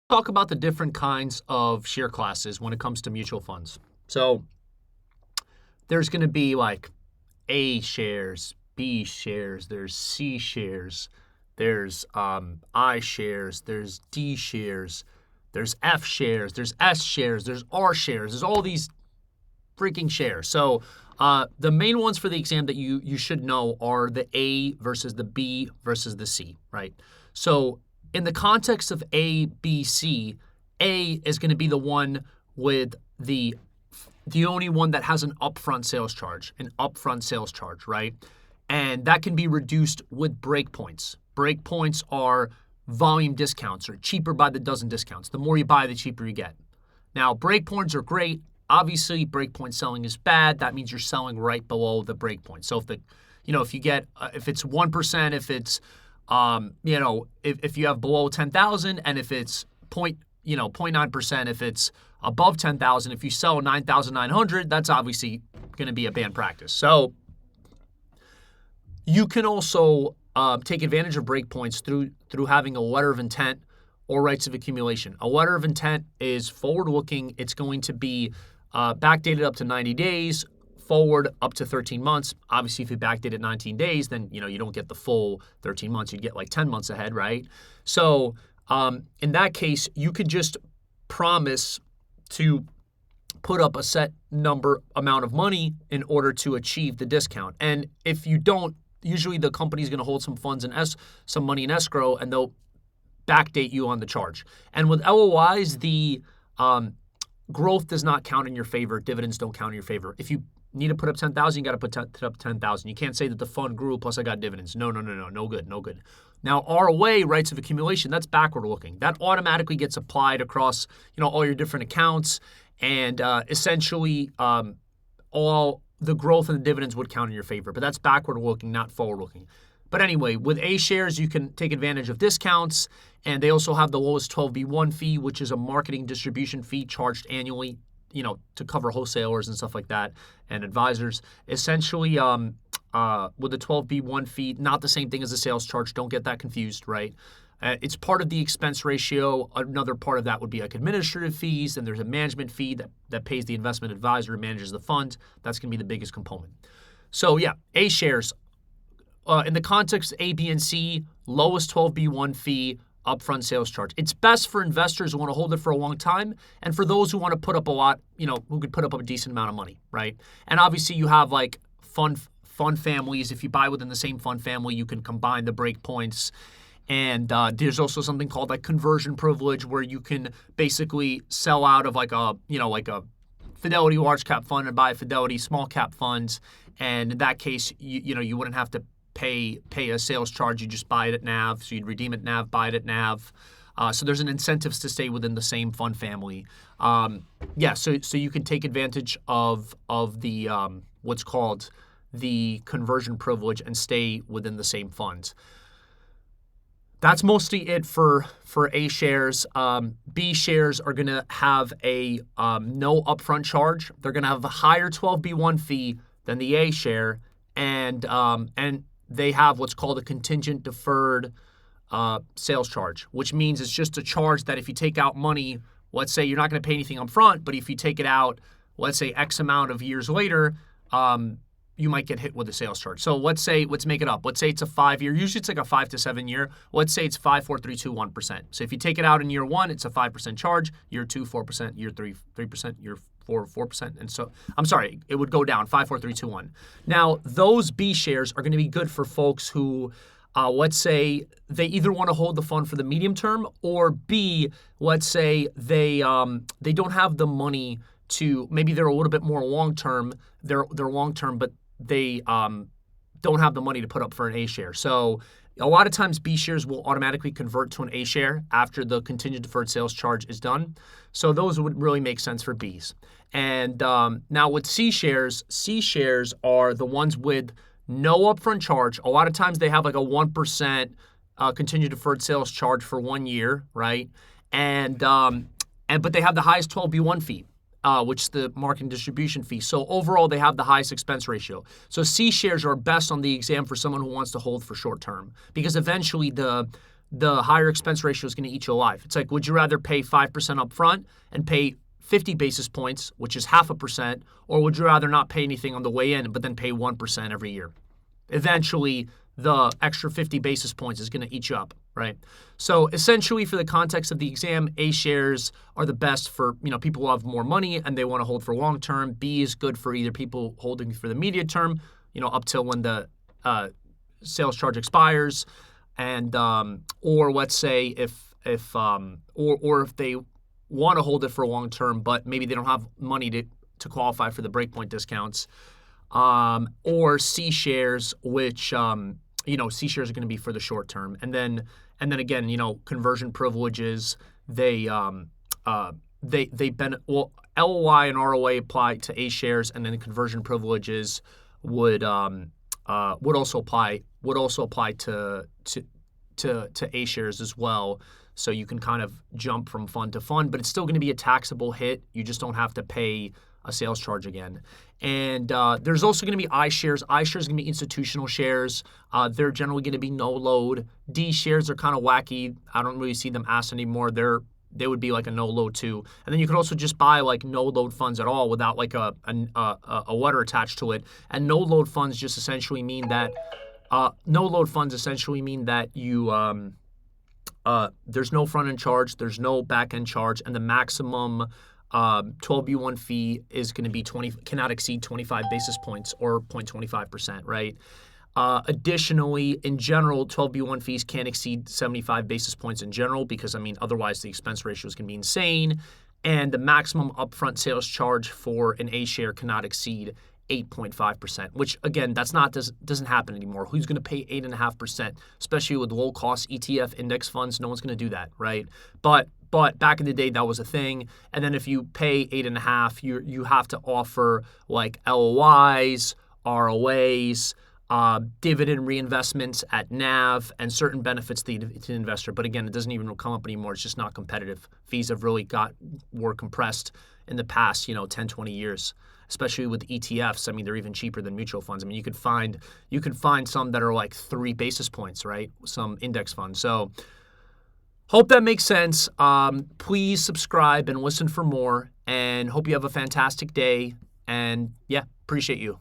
Talk about the different kinds of share classes when it comes to mutual funds. So there's going to be like A shares, B shares, there's C shares, there's I shares, there's D shares, there's F shares, there's S shares, there's R shares, there's all these freaking shares. So the main ones for the exam that you should know are the A versus the B versus the C, right? So in the context of A, B, C, A is going to be the one with the only one that has an upfront sales charge, right? And that can be reduced with breakpoints. Breakpoints are volume discounts or cheaper by the dozen discounts. The more you buy, the cheaper you get. Now, breakpoints are great. Obviously, breakpoint selling is bad. That means you're selling right below the breakpoint. So if you get if it's 1%, if it's if you have below 10,000, and if it's 0.9%, if it's above 10,000, if you sell 9,900, that's obviously going to be a banned practice. So you can also take advantage of breakpoints through having a letter of intent or rights of accumulation. A letter of intent is forward-looking. It's going to be backdated up to 90 days, forward up to 13 months. Obviously, if you backdate it 19 days, then you don't get the full 13 months. You'd get like 10 months ahead, right? So in that case, you could just promise to put up a set amount of money in order to achieve the discount. And if you don't, usually the company's going to hold some funds some money in escrow, and they'll backdate you on the charge. And with LOIs, the growth does not count in your favor. Dividends don't count in your favor. If you need to put up 10,000, you got to put up 10,000. You can't say that the fund grew plus I got dividends. No, no good. Now, ROA, rights of accumulation, that's backward looking. That automatically gets applied across all your different accounts, and essentially all the growth and the dividends would count in your favor. But that's backward looking, not forward looking. But anyway, with A shares, you can take advantage of discounts, and they also have the lowest 12B1 fee, which is a marketing distribution fee charged annually, to cover wholesalers and stuff like that and advisors. Essentially, with the 12B1 fee, not the same thing as a sales charge. Don't get that confused, right? It's part of the expense ratio. Another part of that would be like administrative fees, and there's a management fee that pays the investment advisor who manages the fund. That's going to be the biggest component. So yeah, A shares. In the context of A, B, and C, lowest 12B1 fee, upfront sales charge. It's best for investors who want to hold it for a long time, and for those who want to put up a lot, who could put up a decent amount of money, right? And obviously you have like fund families. If you buy within the same fund family, you can combine the breakpoints. And there's also something called like conversion privilege, where you can basically sell out of like a Fidelity large cap fund and buy a Fidelity small cap funds. And in that case, you wouldn't have to pay a sales charge. You just buy it at NAV. So you'd redeem it NAV, buy it at NAV. So there's an incentive to stay within the same fund family. So you can take advantage of the what's called the conversion privilege and stay within the same funds. That's mostly it for A shares. B shares are going to have a no upfront charge. They're going to have a higher 12B1 fee than the A share, and they have what's called a contingent deferred sales charge, which means it's just a charge that if you take out money, let's say you're not going to pay anything up front, but if you take it out, let's say X amount of years later, you might get hit with a sales charge. So let's make it up. Let's say it's a 5-year. Usually it's like a 5 to 7 year. Let's say it's 5, 4, 3, 2, 1%. So if you take it out in year 1, it's a 5% charge. Year 2, 4%. Year 3, 3%. Year 4, 4%. And so, I'm sorry, it would go down 5, 4, 3, 2, 1. Now, those B shares are going to be good for folks who, let's say they either want to hold the fund for the medium term, or B, let's say they don't have the money to, maybe they're a little bit more long-term. They're long-term, but they don't have the money to put up for an A share. So a lot of times B shares will automatically convert to an A share after the contingent deferred sales charge is done. So those would really make sense for Bs. And now with C shares are the ones with no upfront charge. A lot of times they have like a 1% contingent deferred sales charge for 1 year, right? But they have the highest 12B1 fee. Which is the marketing distribution fee. So overall, they have the highest expense ratio. So C shares are best on the exam for someone who wants to hold for short term, because eventually the the higher expense ratio is going to eat you alive. It's like, would you rather pay 5% up front and pay 50 basis points, which is 0.5%, or would you rather not pay anything on the way in, but then pay 1% every year? Eventually, the extra 50 basis points is going to eat you up, right? So essentially, for the context of the exam, A shares are the best for people who have more money and they want to hold for long term. B is good for either people holding for the immediate term, up till when the sales charge expires, and or let's say if they want to hold it for long term, but maybe they don't have money to qualify for the breakpoint discounts, or C shares, which C shares are going to be for the short term, and then again, conversion privileges, LOI and ROA apply to A shares, and then the conversion privileges would also apply to A shares as well. So you can kind of jump from fund to fund, but it's still going to be a taxable hit. You just don't have to pay a sales charge again. And there's also going to be iShares. iShares are going to be institutional shares. They're generally going to be no load. D shares are kind of wacky. I don't really see them asked anymore. They would be like a no load too. And then you could also just buy like no load funds at all without like a letter attached to it. And no load funds just essentially mean that you there's no front end charge, there's no back end charge, and the maximum 12b1 fee is going to be cannot exceed 25 basis points or 0.25%, right? Additionally, in general, 12b1 fees can't exceed 75 basis points in general because, otherwise the expense ratio is going to be insane. And the maximum upfront sales charge for an A share cannot exceed 8.5%, which, again, doesn't happen anymore. Who's going to pay 8.5%, especially with low-cost ETF index funds? No one's going to do that, right? But back in the day, that was a thing. And then if you pay 8.5%, you have to offer like LOIs, ROAs, dividend reinvestments at NAV, and certain benefits to the investor. But again, it doesn't even come up anymore. It's just not competitive. Fees have really were compressed in the past, 10, 20 years, especially with ETFs. They're even cheaper than mutual funds. You could find some that are like 3 basis points, right? Some index funds. So hope that makes sense. Please subscribe and listen for more, and hope you have a fantastic day. And yeah, appreciate you.